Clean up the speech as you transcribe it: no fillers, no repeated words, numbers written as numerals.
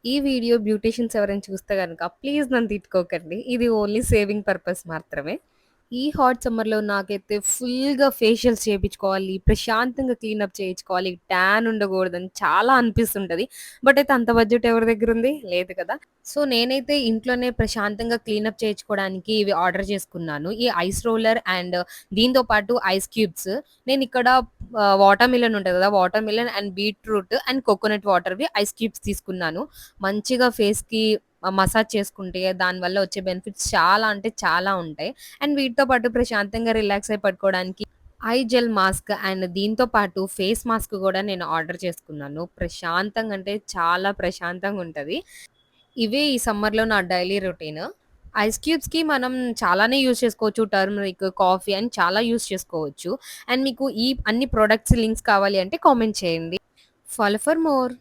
ఈ video beauticians ఎవరైనా చూస్తే గనక ప్లీజ్ నన్ను తిట్టుకోకండి. ఇది ఓన్లీ సేవింగ్ పర్పస్ మాత్రమే. ఈ హాట్ సమ్మర్‌లో నాకైతే ఫుల్‌గా ఫేషియల్స్ చేపించుకోవాలి, ప్రశాంతంగా క్లీనప్ చేయించుకోవాలి, ట్యాన్ ఉండకూడదని చాలా అనిపిస్తుంటది. బట్ అయితే అంత బడ్జెట్ ఎవరి దగ్గరుంది? లేదు కదా! సో, నేనైతే ఇంట్లోనే ప్రశాంతంగా క్లీనప్ చేయించుకోవడానికి ఇవి ఆర్డర్ చేసుకున్నాను. ఈ ఐస్ రోలర్ అండ్ దీంతో పాటు ఐస్ క్యూబ్స్. నేనిక్కడ వాటర్ మిలన్ ఉంటది కదా! Watermelon and beetroot and coconut వాటర్‌వి ఐస్ క్యూబ్స్ తీసుకున్నాను. మంచిగా ఫేస్‌కి మసాజ్ చేసుకుంటే దానివల్ల వచ్చే బెనిఫిట్స్ చాలా అంటే చాలా ఉంటాయి. అండ్ వీటితో పాటు ప్రశాంతంగా రిలాక్స్ అయి పడుకోవడానికి ఐ జెల్ మాస్క్ అండ్ దీంతో పాటు ఫేస్ మాస్క్ గూడా నేను ఆర్డర్ చేసుకున్నాను. ప్రశాంతంగా అంటే చాలా ప్రశాంతంగుంటది. ఇవే ఈ సమ్మర్‌లో నా డైలీ రొటీన్. ఐస్ క్యూబ్స్‌కి మనం చాలానే యూజ్ చేసుకోవచ్చు. టర్మరిక్, కాఫీ అని చాలా యూజ్ చేసుకోవచ్చు. అండ్ మీకు ఈ అన్ని ప్రొడక్ట్స్ లింక్స్ కావాలి అంటే కామెంట్ చేయండి. Follow for more.